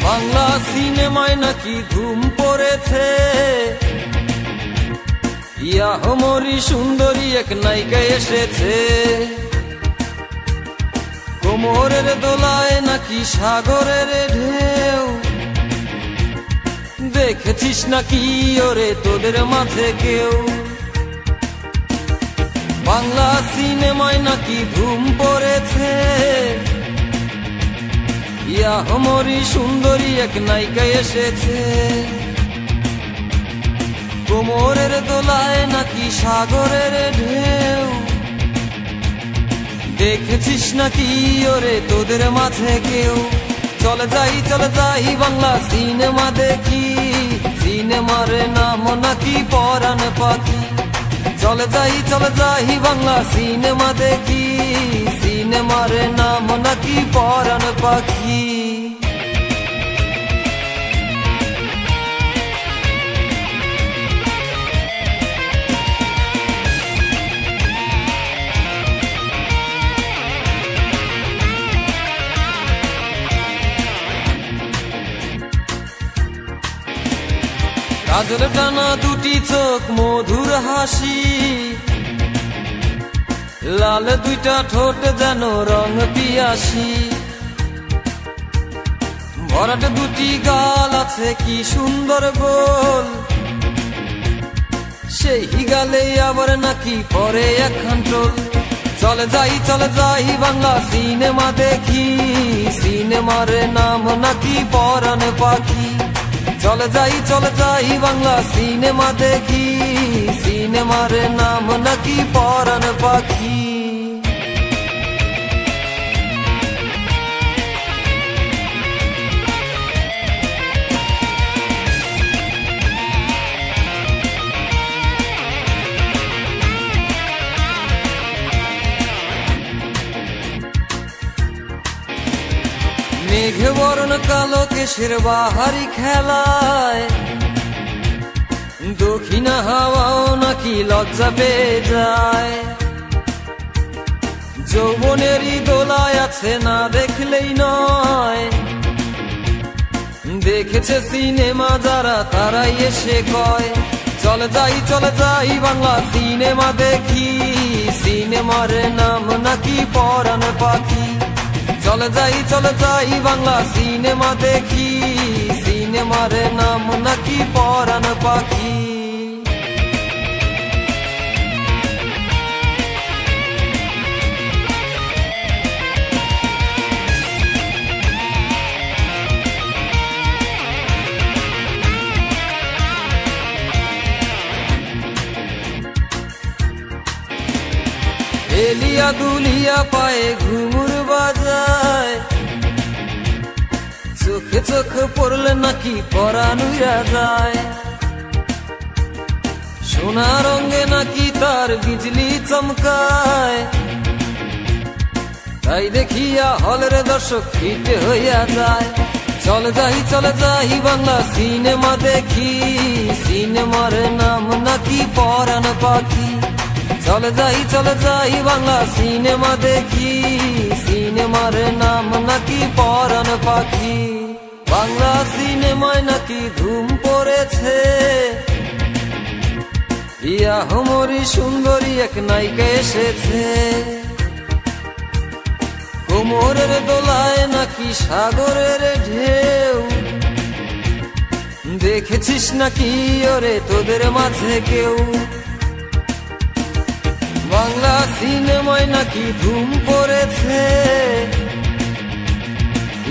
বাংলা সিনেমায় নাকি ধুম পড়েছে, ইয়াহমরি সুন্দরী এক নায়িকা এসেছে। কোমরের দোলায় নাকি সাগরের ঢেউ, দেখেছিস নাকি ওরে তোদের মাঝে কেউ? বাংলা সিনেমায় নাকি ধুম পড়েছে, ইয়াহমরি সুন্দরী এক নায়িকা এসেছে। কোমরের দোলায় নাকি সাগরের ঢেউ, দেখেছিস নাকি ওরে তোদের মাঝে কেউ? চলে যাই বাংলা সিনেমা দেখি, সিনেমার নাম নাকি পরাণ পাখি। চলে যাই বাংলা সিনেমা দেখি, সিনেমার নাম নাকি পরাণ পাখি। কাজল টানা দুটি চোখ, মধুর হাসি, লাল দুইটা ঠোঁট যেন রং পিয়াসি। ভরাট দুটি গাল আছে কি সুন্দর গোল, সেই গালে আবার নাকি পরে একখান টোল। চলে যাই বাংলা সিনেমা দেখি, সিনেমার নাম নাকি পরাণ পাখি। চলে যাই বাংলা সিনেমা দেখি, সিনেমার নাম নাকি পরাণ পাখি। মেঘ বরণ কালো কেশের বাহারি খেলায়, দক্ষিণা হাওয়াও নাকি লজ্জা পেয়ে যায়। যৌবনেরই দোলায় আছে না দেখলেই নয়, দেখেছে সিনেমা যারা তারাই এসে কয়। চলে যাই বাংলা সিনেমা দেখি, সিনেমার নাম নাকি পরাণ পাখি। চলে যাই বাংলা সিনেমা দেখি, সিনেমার নাম নাকি পরাণ পাখি। এলিয়া দুলিয়া পায়ে ঘুমুর বাজায়, চোখে চোখ পড়লে নাকি পরাণ উইরা যায়। সোনা রঙে নাকি তার বিজলি চমকায়, তাই দেখিয়া হলের দর্শক হিট হইয়া যায়। চলে যাই বাংলা সিনেমা দেখি, সিনেমার নাম নাকি পরাণ পাখি। চলে যাই বাংলা সিনেমা দেখি, সিনেমার নাম নাকি পরাণ পাখি। বাংলা সিনেমায় নাকি ধুম পড়েছে, ইয়াহমরি সুন্দরী এক নায়িকা এসেছে। কোমরের দোলায় নাকি সাগরের ঢেউ, দেখেছিস নাকি ওরে তোদের মাঝে কেউ? বাংলা সিনেমায় নাকি ধুম পড়েছে,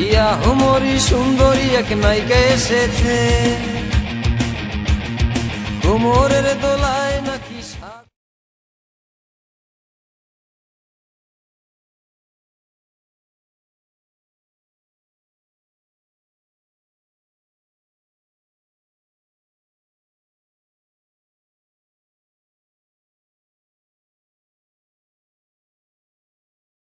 ইয়াহমরি সুন্দরী এক নায়িকা এসেছে। কোমরের দোলায়